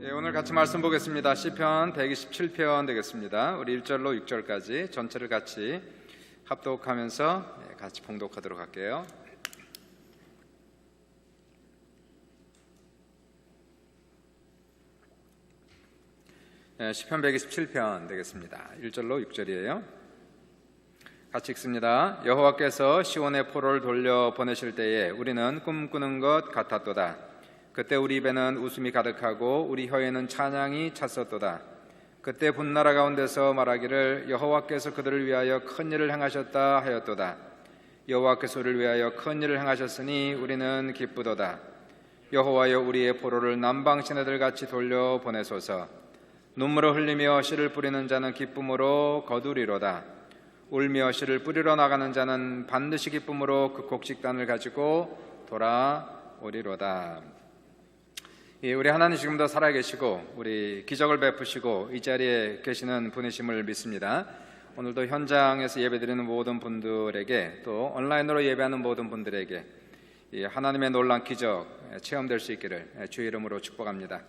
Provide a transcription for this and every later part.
오늘 같이 말씀 보겠습니다. 시편 127편 되겠습니다. 우리 1절로 6절까지 전체를 같이 합독하면서 같이 봉독하도록 할게요. 시편 127편 되겠습니다. 1절로 6절이에요. 같이 읽습니다. 여호와께서 시온의 포로를 돌려 보내실 때에 우리는 꿈꾸는 것 같았도다. 그때 우리 입에는 웃음이 가득하고 우리 혀에는 찬양이 찼었도다. 그때 분나라 가운데서 말하기를 여호와께서 그들을 위하여 큰 일을 행하셨다 하였도다. 여호와께서 우리를 위하여 큰 일을 행하셨으니 우리는 기쁘도다. 여호와여 우리의 포로를 남방 시내들 같이 돌려 보내소서. 눈물을 흘리며 씨를 뿌리는 자는 기쁨으로 거두리로다. 울며 씨를 뿌리러 나가는 자는 반드시 기쁨으로 그 곡식단을 가지고 돌아오리로다. 우리 하나님 지금도 살아계시고 우리 기적을 베푸시고 이 자리에 계시는 분이심을 믿습니다. 오늘도 현장에서 예배드리는 모든 분들에게 또 온라인으로 예배하는 모든 분들에게 하나님의 놀라운 기적 체험될 수 있기를 주의 이름으로 축복합니다.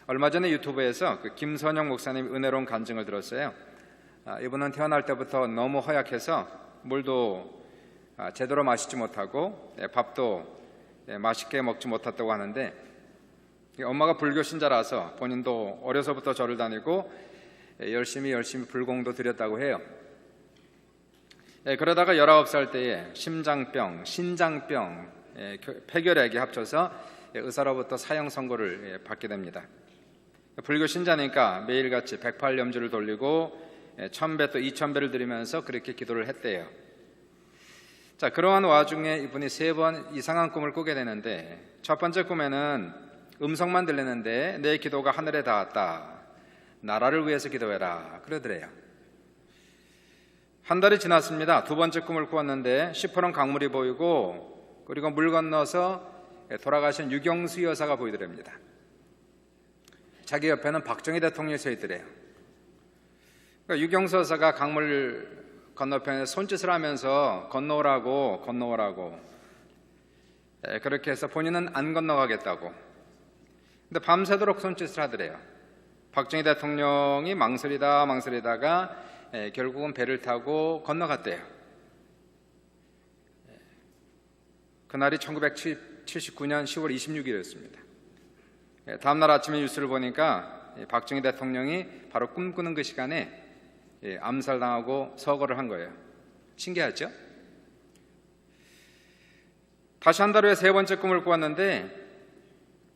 얼마 전에 유튜브에서 김선영 목사님 은혜로운 간증을 들었어요. 이분은 태어날 때부터 너무 허약해서 물도 제대로 마시지 못하고 밥도 맛있게 먹지 못했다고 하는데, 엄마가 불교 신자라서 본인도 어려서부터 절을 다니고 열심히 불공도 드렸다고 해요. 그러다가 19살 때에 심장병, 신장병, 폐결핵이 합쳐서 의사로부터 사형 선고를 받게 됩니다. 불교 신자니까 매일같이 108염주를 돌리고 1000배 또 2000배를 드리면서 그렇게 기도를 했대요. 자, 그러한 와중에 이분이 3번 이상한 꿈을 꾸게 되는데, 첫 번째 꿈에는 음성만 들리는데 내 기도가 하늘에 닿았다. 나라를 위해서 기도해라. 그러더래요. 한 달이 지났습니다. 두 번째 꿈을 꾸었는데 시퍼런 강물이 보이고 그리고 물 건너서 돌아가신 유경수 여사가 보이더랍니다. 자기 옆에는 박정희 대통령이 서 있더래요. 그러니까 유경수 여사가 강물 건너편에 손짓을 하면서 건너오라고 그렇게 해서 본인은 안 건너가겠다고. 근데 밤새도록 손짓을 하더래요. 박정희 대통령이 망설이다가 결국은 배를 타고 건너갔대요. 그날이 1979년 10월 26일이었습니다. 다음날 아침에 뉴스를 보니까 박정희 대통령이 바로 꿈꾸는 그 시간에 암살당하고 서거를 한 거예요. 신기하죠? 다시 한 달 후에 3번째 꿈을 꾸었는데,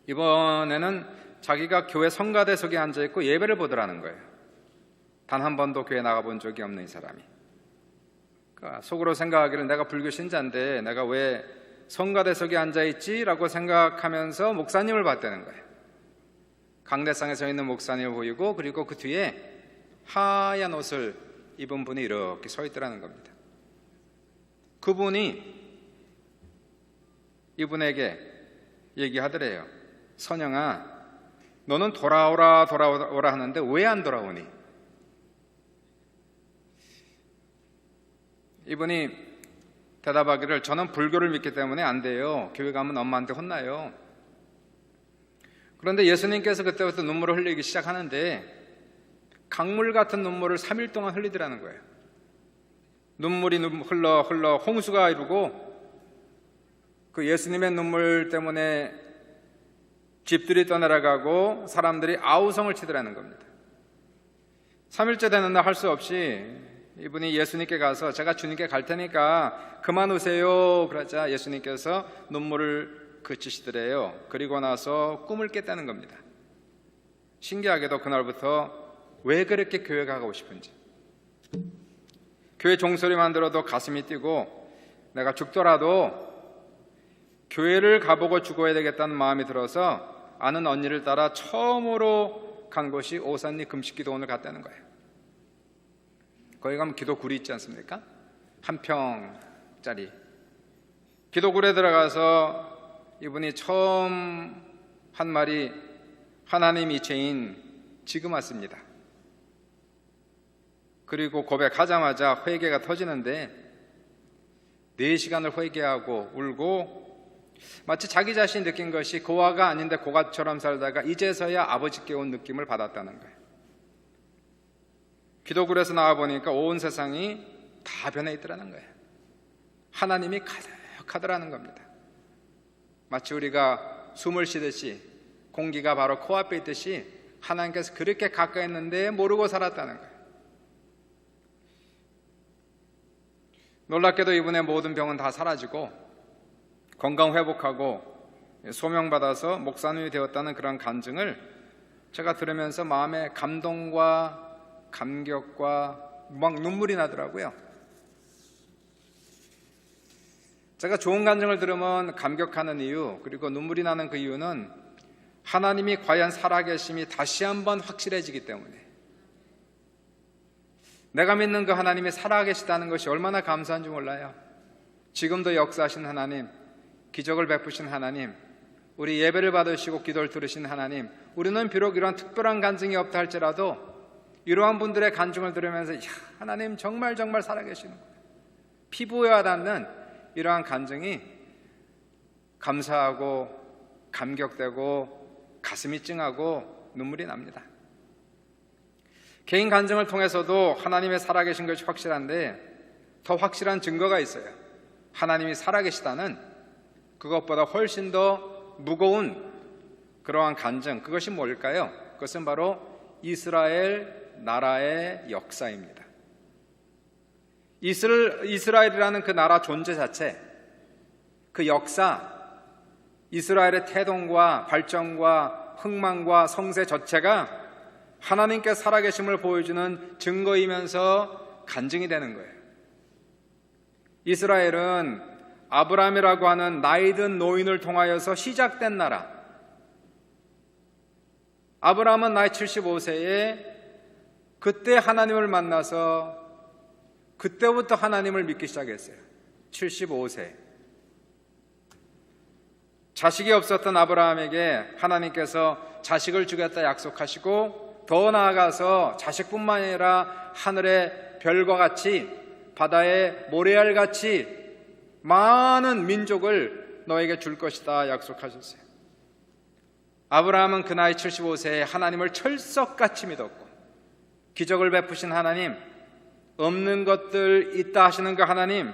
이번에는 자기가 교회 성가대석에 앉아있고 예배를 보더라는 거예요. 단 한 번도 교회 나가본 적이 없는 이 사람이. 그러니까 속으로 생각하기를 내가 불교 신자인데 내가 왜 성가대석에 앉아있지? 라고 생각하면서 목사님을 봤다는 거예요. 강대상에 서 있는 목사님을 보이고, 그리고 그 뒤에 하얀 옷을 입은 분이 이렇게 서 있더라는 겁니다. 그분이 이분에게 얘기하더래요. 선영아, 너는 돌아오라 하는데 왜 안 돌아오니? 이분이 대답하기를 저는 불교를 믿기 때문에 안 돼요. 교회 가면 엄마한테 혼나요. 그런데 예수님께서 그때부터 눈물을 흘리기 시작하는데 강물 같은 눈물을 3일 동안 흘리더라는 거예요. 눈물이 흘러 홍수가 이루고 그 예수님의 눈물 때문에 집들이 떠내려가고 사람들이 아우성을 치더라는 겁니다. 3일째 되는 날 할 수 없이 이분이 예수님께 가서 제가 주님께 갈 테니까 그만 우세요. 그러자 예수님께서 눈물을 그치시더래요. 그리고 나서 꿈을 깼다는 겁니다. 신기하게도 그날부터 왜 그렇게 교회 가고 싶은지, 교회 종소리만 들어도 가슴이 뛰고 내가 죽더라도 교회를 가보고 죽어야 되겠다는 마음이 들어서 아는 언니를 따라 처음으로 간 곳이 오산리 금식기도원을 갔다는 거예요. 거기 가면 기도굴이 있지 않습니까? 한 평짜리 기도굴에 들어가서 이분이 처음 한 말이 하나님 이체인 지금 왔습니다. 그리고 고백하자마자 회개가 터지는데 4시간을 회개하고 울고 마치 자기 자신이 느낀 것이 고아가 아닌데 고아처럼 살다가 이제서야 아버지께 온 느낌을 받았다는 거예요. 기도굴에서 나와보니까 온 세상이 다 변해 있더라는 거예요. 하나님이 가득하더라는 겁니다. 마치 우리가 숨을 쉬듯이 공기가 바로 코앞에 있듯이 하나님께서 그렇게 가까이 있는데 모르고 살았다는 거예요. 놀랍게도 이분의 모든 병은 다 사라지고 건강 회복하고 소명받아서 목사님이 되었다는 그런 간증을 제가 들으면서 마음에 감동과 감격과 막 눈물이 나더라고요. 제가 좋은 간증을 들으면 감격하는 이유, 그리고 눈물이 나는 그 이유는 하나님이 과연 살아계심이 다시 한번 확실해지기 때문에, 내가 믿는 그 하나님이 살아계시다는 것이 얼마나 감사한지 몰라요. 지금도 역사하신 하나님, 기적을 베푸신 하나님, 우리 예배를 받으시고 기도를 들으신 하나님, 우리는 비록 이런 특별한 간증이 없다 할지라도 이러한 분들의 간증을 들으면서 하나님 정말 살아계시는구나, 피부에 와닿는 이러한 간증이 감사하고 감격되고 가슴이 찡하고 눈물이 납니다. 개인 간증을 통해서도 하나님의 살아계신 것이 확실한데 더 확실한 증거가 있어요. 하나님이 살아계시다는 그것보다 훨씬 더 무거운 그러한 간증, 그것이 뭘까요? 그것은 바로 이스라엘 나라의 역사입니다. 이스라엘이라는 그 나라 존재 자체, 그 역사, 이스라엘의 태동과 발전과 흥망과 성세 자체가 하나님께 살아계심을 보여주는 증거이면서 간증이 되는 거예요. 이스라엘은 아브라함이라고 하는 나이든 노인을 통하여서 시작된 나라. 아브라함은 나이 75세에 그때 하나님을 만나서 그때부터 하나님을 믿기 시작했어요. 75세. 자식이 없었던 아브라함에게 하나님께서 자식을 주겠다 약속하시고, 더 나아가서 자식뿐만 아니라 하늘의 별과 같이 바다의 모래알같이 많은 민족을 너에게 줄 것이다 약속하셨어요. 아브라함은 그 나이 75세에 하나님을 철석같이 믿었고, 기적을 베푸신 하나님, 없는 것들 있다 하시는 그 하나님,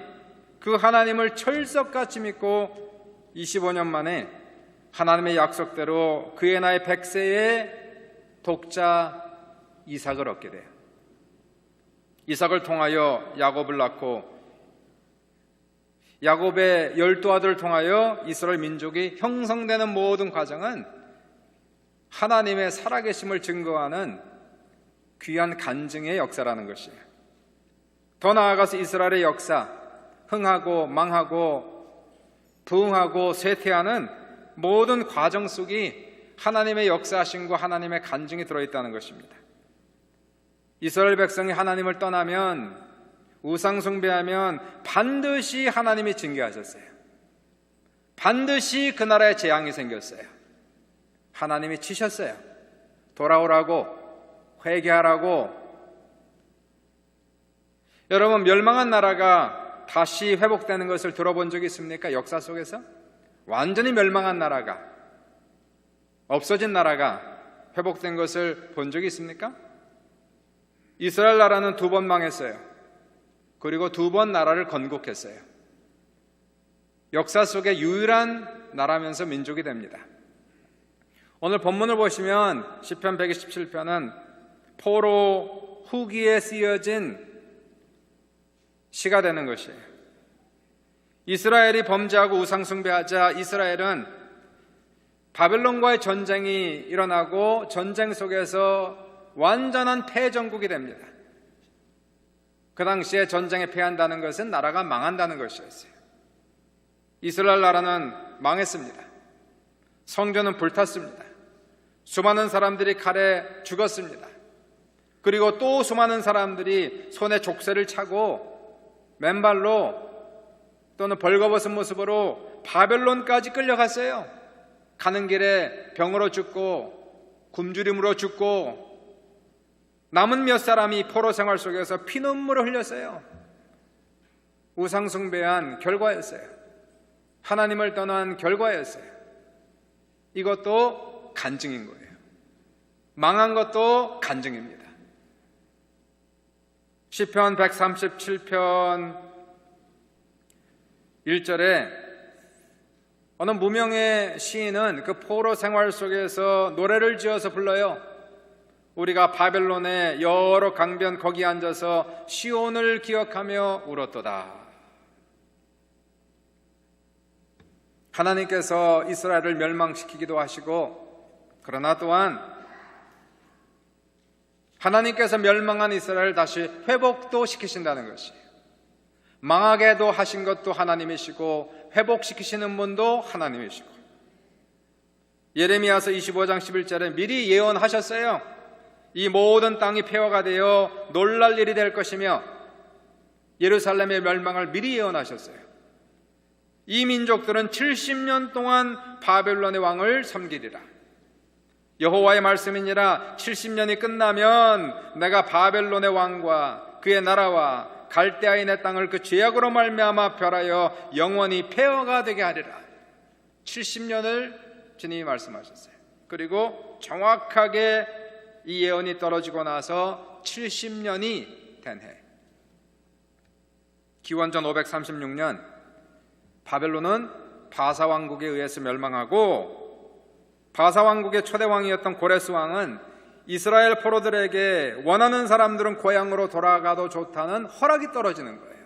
그 하나님을 철석같이 믿고 25년 만에 하나님의 약속대로 그의 나이 100세에 독자 이삭을 얻게 돼요. 이삭을 통하여 야곱을 낳고, 야곱의 12아들을 통하여 이스라엘 민족이 형성되는 모든 과정은 하나님의 살아계심을 증거하는 귀한 간증의 역사라는 것이에요. 더 나아가서 이스라엘의 역사, 흥하고 망하고 부흥하고 쇠퇴하는 모든 과정 속이 하나님의 역사하심과 하나님의 간증이 들어있다는 것입니다. 이스라엘 백성이 하나님을 떠나면, 우상 숭배하면 반드시 하나님이 징계하셨어요. 반드시 그 나라에 재앙이 생겼어요. 하나님이 치셨어요. 돌아오라고, 회개하라고. 여러분, 멸망한 나라가 다시 회복되는 것을 들어본 적이 있습니까? 역사 속에서 완전히 멸망한 나라가, 없어진 나라가 회복된 것을 본 적이 있습니까? 이스라엘 나라는 2번 망했어요. 그리고 2번 나라를 건국했어요. 역사 속에 유일한 나라면서 민족이 됩니다. 오늘 본문을 보시면 시편 127편은 포로 후기에 쓰여진 시가 되는 것이에요. 이스라엘이 범죄하고 우상숭배하자 이스라엘은 바벨론과의 전쟁이 일어나고 전쟁 속에서 완전한 패전국이 됩니다. 그 당시에 전쟁에 패한다는 것은 나라가 망한다는 것이었어요. 이스라엘 나라는 망했습니다. 성전은 불탔습니다. 수많은 사람들이 칼에 죽었습니다. 그리고 또 수많은 사람들이 손에 족쇄를 차고 맨발로 또는 벌거벗은 모습으로 바벨론까지 끌려갔어요. 가는 길에 병으로 죽고 굶주림으로 죽고, 남은 몇 사람이 포로 생활 속에서 피눈물을 흘렸어요. 우상숭배한 결과였어요. 하나님을 떠난 결과였어요. 이것도 간증인 거예요. 망한 것도 간증입니다. 시편 137편 1절에 어느 무명의 시인은 그 포로 생활 속에서 노래를 지어서 불러요. 우리가 바벨론의 여러 강변 거기 앉아서 시온을 기억하며 울었도다. 하나님께서 이스라엘을 멸망시키기도 하시고, 그러나 또한 하나님께서 멸망한 이스라엘을 다시 회복도 시키신다는 것이에요. 망하게도 하신 것도 하나님이시고 회복시키시는 분도 하나님이시고, 예레미야서 25장 11절에 미리 예언하셨어요. 이 모든 땅이 폐허가 되어 놀랄 일이 될 것이며 예루살렘의 멸망을 미리 예언하셨어요. 이 민족들은 70년 동안 바벨론의 왕을 섬기리라. 여호와의 말씀이니라. 70년이 끝나면 내가 바벨론의 왕과 그의 나라와 갈대아인의 땅을 그 죄악으로 말미암아 멸하여 영원히 폐허가 되게 하리라. 70년을 주님이 말씀하셨어요. 그리고 정확하게 이 예언이 떨어지고 나서 70년이 된 해, 기원전 536년 바벨론은 바사 왕국에 의해서 멸망하고, 바사 왕국의 초대 왕이었던 고레스 왕은 이스라엘 포로들에게 원하는 사람들은 고향으로 돌아가도 좋다는 허락이 떨어지는 거예요.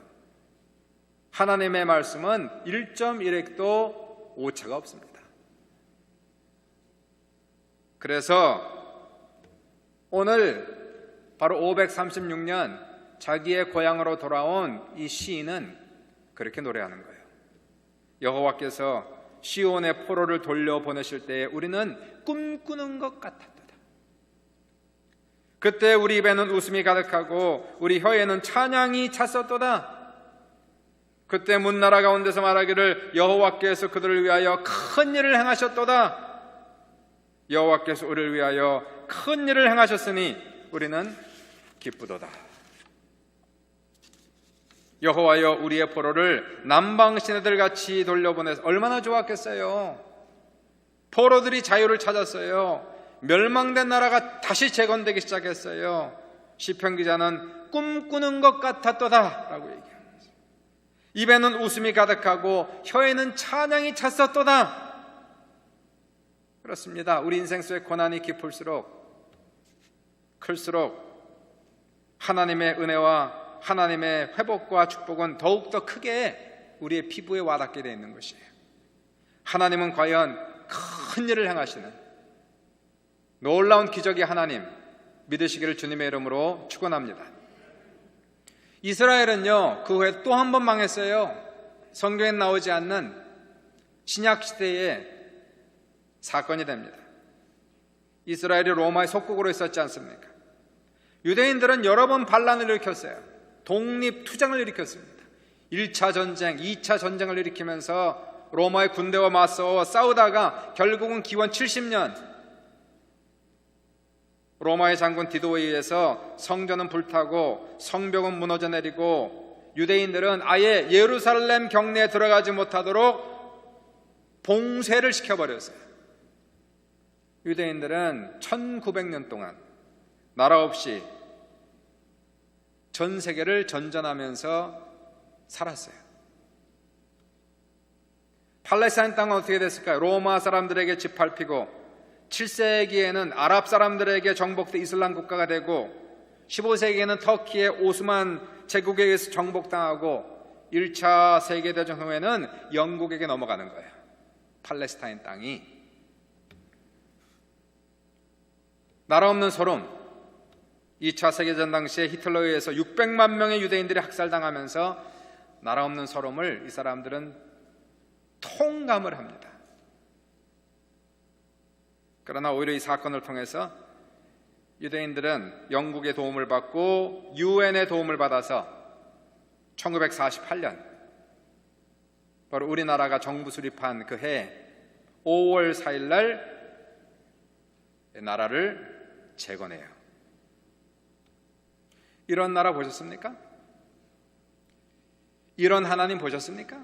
하나님의 말씀은 1.1획도 오차가 없습니다. 그래서 오늘 바로 536년 자기의 고향으로 돌아온 이 시인은 그렇게 노래하는 거예요. 여호와께서 시온의 포로를 돌려보내실 때에 우리는 꿈꾸는 것 같았다. 그때 우리 입에는 웃음이 가득하고 우리 혀에는 찬양이 찼었도다. 그때 문나라 가운데서 말하기를 여호와께서 그들을 위하여 큰 일을 행하셨도다. 여호와께서 우리를 위하여 큰 일을 행하셨으니 우리는 기쁘도다. 여호와여 우리의 포로를 남방 시내들같이 돌려보내서 얼마나 좋았겠어요. 포로들이 자유를 찾았어요. 멸망된 나라가 다시 재건되기 시작했어요. 시편 기자는 꿈꾸는 것 같았도다 라고 얘기합니다. 입에는 웃음이 가득하고 혀에는 찬양이 찼었도다. 그렇습니다. 우리 인생 속의 고난이 클수록 하나님의 은혜와 하나님의 회복과 축복은 더욱더 크게 우리의 피부에 와닿게 되어 있는 것이에요. 하나님은 과연 큰 일을 행하시는 놀라운 기적의 하나님 믿으시기를 주님의 이름으로 축원합니다. 이스라엘은요, 그 후에 또 한 번 망했어요. 성경에 나오지 않는 신약시대의 사건이 됩니다. 이스라엘이 로마의 속국으로 있었지 않습니까? 유대인들은 여러 번 반란을 일으켰어요. 독립투쟁을 일으켰습니다. 1차 전쟁, 2차 전쟁을 일으키면서 로마의 군대와 맞서 싸우다가 결국은 기원 70년 로마의 장군 디도에 의해서 성전은 불타고 성벽은 무너져 내리고 유대인들은 아예 예루살렘 경내에 들어가지 못하도록 봉쇄를 시켜버렸어요. 유대인들은 1900년 동안 나라 없이 전 세계를 전전하면서 살았어요. 팔레스타인 땅은 어떻게 됐을까요? 로마 사람들에게 짓밟히고 7세기에는 아랍 사람들에게 정복된 이슬람 국가가 되고 15세기에는 터키의 오스만 제국에 의해서 정복당하고 1차 세계대전 후에는 영국에게 넘어가는 거예요. 팔레스타인 땅이. 나라 없는 소름. 2차 세계대전 당시에 히틀러에 의해서 600만 명의 유대인들이 학살당하면서 나라 없는 서름을 이 사람들은 통감을 합니다. 그러나 오히려 이 사건을 통해서 유대인들은 영국의 도움을 받고 유엔의 도움을 받아서 1948년 바로 우리나라가 정부 수립한 그 해 5월 4일 날 나라를 재건해요. 이런 나라 보셨습니까? 이런 하나님 보셨습니까?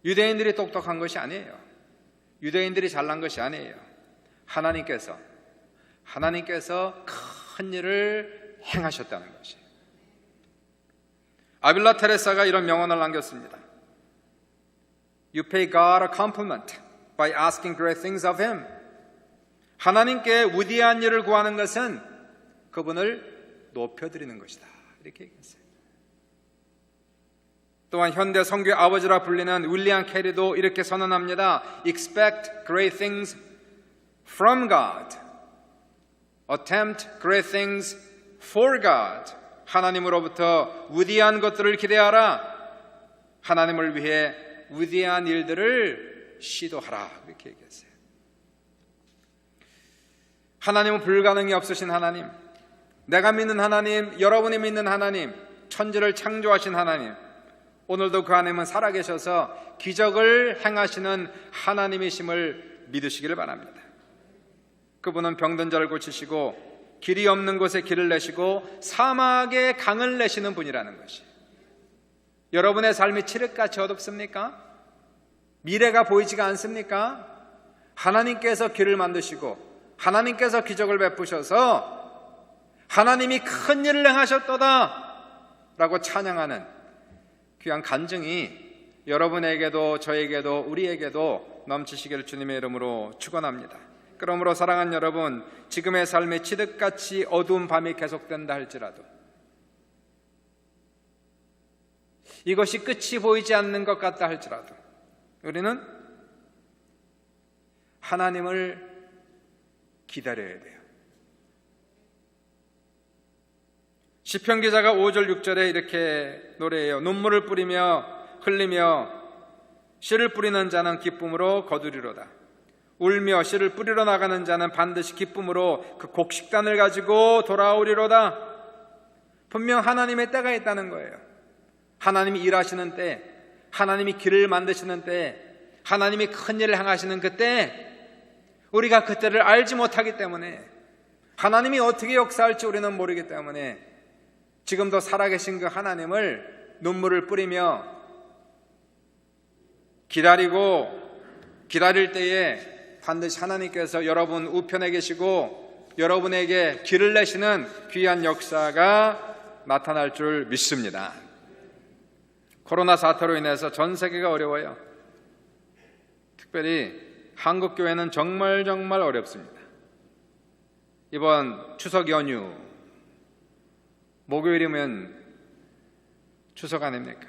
유대인들이 똑똑한 것이 아니에요. 유대인들이 잘난 것이 아니에요. 하나님께서 큰 일을 행하셨다는 것이에요. 아빌라 테레사가 이런 명언을 남겼습니다. You pay God a compliment by asking great things of Him. 하나님께 위대한 일을 구하는 것은 그분을 높여드리는 것이다. 이렇게 얘기했어요. 또한 현대 선교의 아버지라 불리는 윌리엄 캐리도 이렇게 선언합니다. Expect great things from God. Attempt great things for God. 하나님으로부터 위대한 것들을 기대하라. 하나님을 위해 위대한 일들을 시도하라. 이렇게 얘기했어요. 하나님은 불가능이 없으신 하나님, 내가 믿는 하나님, 여러분이 믿는 하나님, 천지를 창조하신 하나님, 오늘도 그 하나님은 살아계셔서 기적을 행하시는 하나님이심을 믿으시기를 바랍니다. 그분은 병든 자를 고치시고 길이 없는 곳에 길을 내시고 사막에 강을 내시는 분이라는 것이. 여러분의 삶이 칠흑같이 어둡습니까? 미래가 보이지가 않습니까? 하나님께서 길을 만드시고 하나님께서 기적을 베푸셔서 하나님이 큰 일을 행하셨도다 라고 찬양하는 귀한 간증이 여러분에게도 저에게도 우리에게도 넘치시기를 주님의 이름으로 축원합니다. 그러므로 사랑하는 여러분, 지금의 삶이 칠흑같이 어두운 밤이 계속된다 할지라도, 이것이 끝이 보이지 않는 것 같다 할지라도 우리는 하나님을 기다려야 돼요. 시편 기자가 5절 6절에 이렇게 노래해요. 눈물을 뿌리며 흘리며 씨를 뿌리는 자는 기쁨으로 거두리로다. 울며 씨를 뿌리러 나가는 자는 반드시 기쁨으로 그 곡식단을 가지고 돌아오리로다. 분명 하나님의 때가 있다는 거예요. 하나님이 일하시는 때, 하나님이 길을 만드시는 때, 하나님이 큰 일을 행하시는 그때, 우리가 그때를 알지 못하기 때문에, 하나님이 어떻게 역사할지 우리는 모르기 때문에 지금도 살아계신 그 하나님을 눈물을 뿌리며 기다릴 때에 반드시 하나님께서 여러분 우편에 계시고 여러분에게 길을 내시는 귀한 역사가 나타날 줄 믿습니다. 코로나 사태로 인해서 전 세계가 어려워요. 특별히 한국 교회는 정말 어렵습니다. 이번 추석 연휴 목요일이면 추석 아닙니까?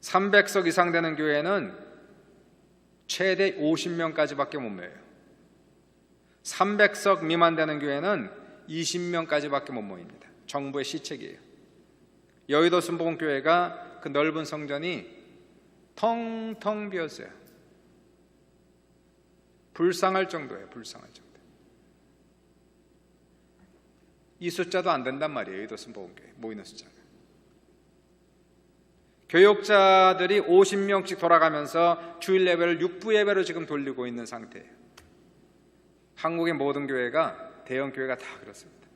300석 이상 되는 교회는 최대 50명까지밖에 못 모여요. 300석 미만 되는 교회는 20명까지밖에 못 모입니다. 정부의 시책이에요. 여의도 순복음교회가 그 넓은 성전이 텅텅 비었어요. 불쌍할 정도예요. 불쌍할 정도. 이 숫자도 안 된단 말이에요. 여의도 순복음교회 모이는 숫자가. 교역자들이 50명씩 돌아가면서 주일 예배를 6부 예배로 지금 돌리고 있는 상태예요. 한국의 모든 교회가, 대형 교회가 다 그렇습니다.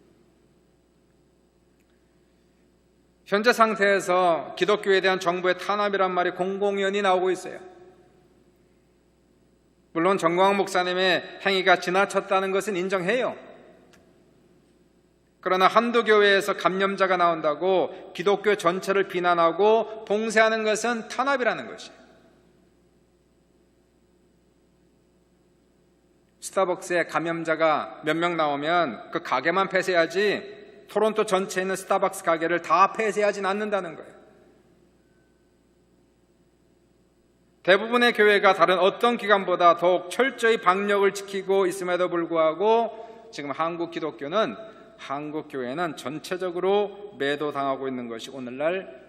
현재 상태에서 기독교에 대한 정부의 탄압이란 말이 공공연히 나오고 있어요. 물론 정광훈 목사님의 행위가 지나쳤다는 것은 인정해요. 그러나 한두 교회에서 감염자가 나온다고 기독교 전체를 비난하고 봉쇄하는 것은 탄압이라는 것이에요. 스타벅스에 감염자가 몇 명 나오면 그 가게만 폐쇄하지 토론토 전체에 있는 스타벅스 가게를 다 폐쇄하진 않는다는 거예요. 대부분의 교회가 다른 어떤 기관보다 더욱 철저히 방역을 지키고 있음에도 불구하고 지금 한국 교회는 전체적으로 매도당하고 있는 것이 오늘날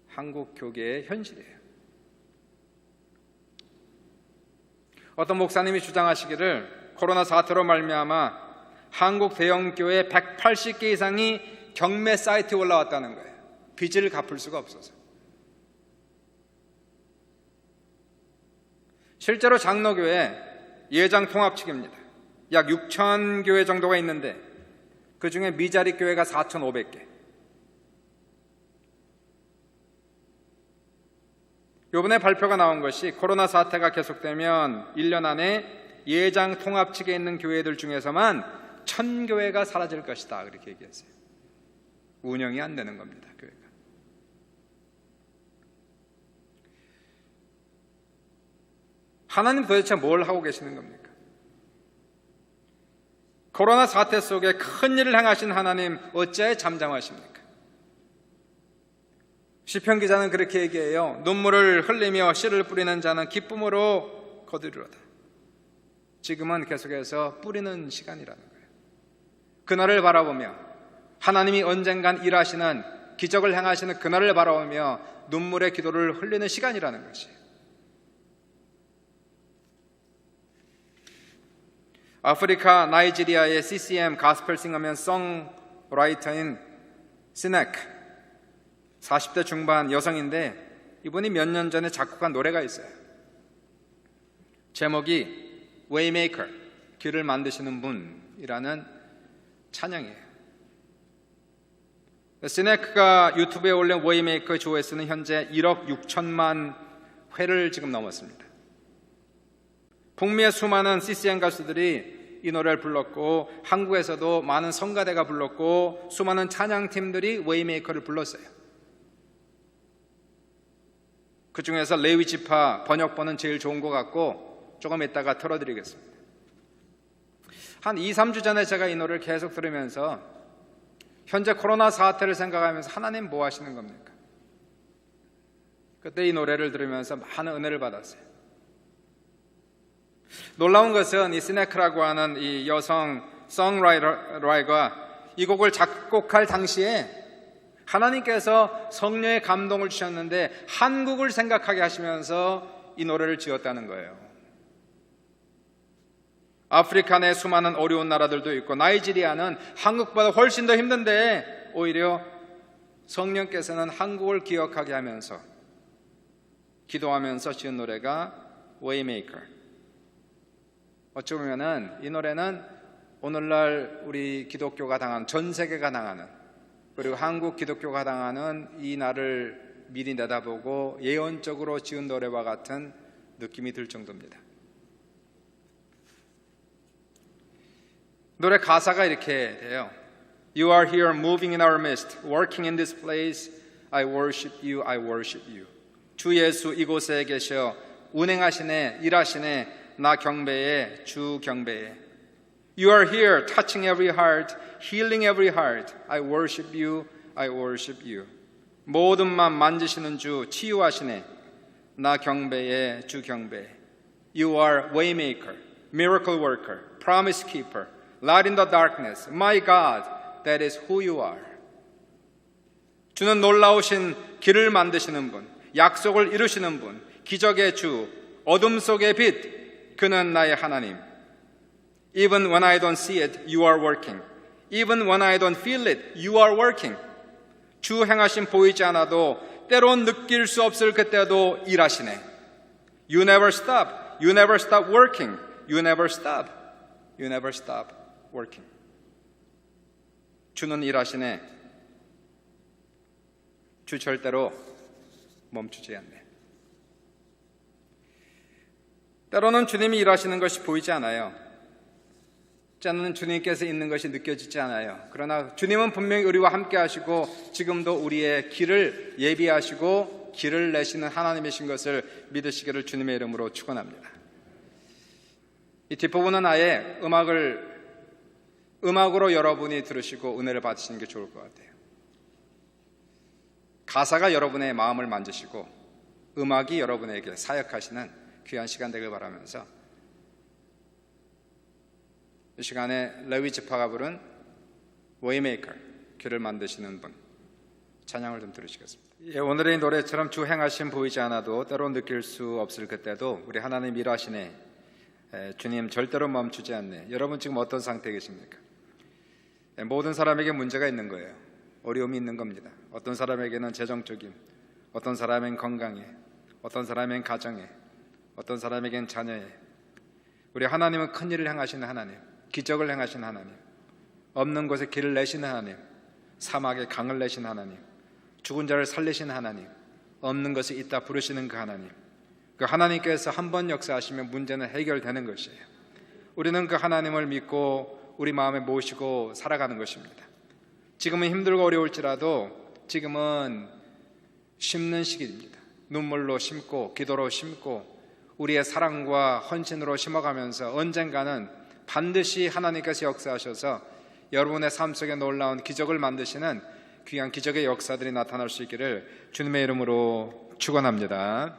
한국 교계의 현실이에요. 어떤 목사님이 주장하시기를 코로나 사태로 말미암아 한국 대형교회 180개 이상이 경매 사이트에 올라왔다는 거예요. 빚을 갚을 수가 없어서. 실제로 장로교회 예장 통합측입니다. 약 6천 교회 정도가 있는데 그 중에 미자립 교회가 4,500개. 이번에 발표가 나온 것이 코로나 사태가 계속되면 1년 안에 예장 통합측에 있는 교회들 중에서만 1000교회가 사라질 것이다, 그렇게 얘기했어요. 운영이 안 되는 겁니다, 교회가. 하나님 도대체 뭘 하고 계시는 겁니까? 코로나 사태 속에 큰 일을 행하신 하나님 어찌 잠잠하십니까? 시편 기자는 그렇게 얘기해요. 눈물을 흘리며 씨를 뿌리는 자는 기쁨으로 거두리로다. 지금은 계속해서 뿌리는 시간이라는 거예요. 그날을 바라보며, 하나님이 언젠간 일하시는, 기적을 행하시는 그날을 바라보며 눈물의 기도를 흘리는 시간이라는 것이에요. 아프리카 나이지리아의 CCM 가스펠 싱어면 송라이터인 시네크, 40대 중반 여성인데 이분이 몇 년 전에 작곡한 노래가 있어요. 제목이 Waymaker, 길을 만드시는 분이라는 찬양이에요. 시네크가 유튜브에 올린 Waymaker 조회수는 현재 1억 6천만 회를 지금 넘었습니다. 북미의 수많은 CCM 가수들이 이 노래를 불렀고, 한국에서도 많은 성가대가 불렀고, 수많은 찬양팀들이 Waymaker를 불렀어요. 그 중에서 레위 지파 번역본은 제일 좋은 것 같고 조금 이따가 틀어드리겠습니다. 한 2-3주 전에 제가 이 노래를 계속 들으면서 현재 코로나 사태를 생각하면서 하나님 뭐 하시는 겁니까? 그때 이 노래를 들으면서 많은 은혜를 받았어요. 놀라운 것은 이 시네크라고 하는 이 여성 송라이터가 이 곡을 작곡할 당시에 하나님께서 성령의 감동을 주셨는데 한국을 생각하게 하시면서 이 노래를 지었다는 거예요. 아프리카 내 수많은 어려운 나라들도 있고, 나이지리아는 한국보다 훨씬 더 힘든데 오히려 성령께서는 한국을 기억하게 하면서 기도하면서 지은 노래가 Waymaker. 어찌 보면은 이 노래는 오늘날 우리 기독교가 당하는, 전 세계가 당하는, 그리고 한국 기독교가 당하는 이 날을 미리 내다보고 예언적으로 지은 노래와 같은 느낌이 들 정도입니다. 노래 가사가 이렇게 돼요. You are here moving in our midst, working in this place. I worship you, I worship you. 주 예수 이곳에 계셔 운행하시네, 일하시네, 나 경배해, 주 경배해. You are here touching every heart, healing every heart. I worship you, I worship you. 모든 맘 만지시는 주 치유하시네, 나 경배해, 주 경배해. You are waymaker, miracle worker, promise keeper, light in the darkness. My God, that is who you are. 주는 놀라우신 길을 만드시는 분, 약속을 이루시는 분, 기적의 주, 어둠 속의 빛, 그는 나의 하나님. Even when I don't see it, you are working. Even when I don't feel it, you are working. 주 행하심 보이지 않아도 때론 느낄 수 없을 그때도 일하시네. You never stop. You never stop working. You never stop. You never stop working. 주는 일하시네. 주 절대로 멈추지 않네. 때로는 주님이 일하시는 것이 보이지 않아요. 때로는 주님께서 있는 것이 느껴지지 않아요. 그러나 주님은 분명히 우리와 함께 하시고 지금도 우리의 길을 예비하시고 길을 내시는 하나님이신 것을 믿으시기를 주님의 이름으로 축원합니다. 이 뒷부분은 아예 음악으로 여러분이 들으시고 은혜를 받으시는 게 좋을 것 같아요. 가사가 여러분의 마음을 만지시고 음악이 여러분에게 사역하시는 귀한 시간 되길 바라면서 이 시간에 레위 지파가 부른 Waymaker, 길을 만드시는 분, 찬양을 좀 들으시겠습니다. 오늘의 노래처럼 주 행하심 보이지 않아도 때로 느낄 수 없을 그때도 우리 하나님 일하시네, 주님 절대로 멈추지 않네. 여러분 지금 어떤 상태에 계십니까? 모든 사람에게 문제가 있는 거예요. 어려움이 있는 겁니다. 어떤 사람에게는 재정적인, 어떤 사람엔 건강에, 어떤 사람엔 가정에, 어떤 사람에겐 자녀에. 우리 하나님은 큰 일을 행하시는 하나님, 기적을 행하시는 하나님, 없는 곳에 길을 내시는 하나님, 사막에 강을 내신 하나님, 죽은 자를 살리시는 하나님, 없는 것이 있다 부르시는 그 하나님, 그 하나님께서 한 번 역사하시면 문제는 해결되는 것이에요. 우리는 그 하나님을 믿고 우리 마음에 모시고 살아가는 것입니다. 지금은 힘들고 어려울지라도 지금은 심는 시기입니다. 눈물로 심고 기도로 심고 우리의 사랑과 헌신으로 심어가면서 언젠가는 반드시 하나님께서 역사하셔서 여러분의 삶 속에 놀라운 기적을 만드시는 귀한 기적의 역사들이 나타날 수 있기를 주님의 이름으로 축원합니다.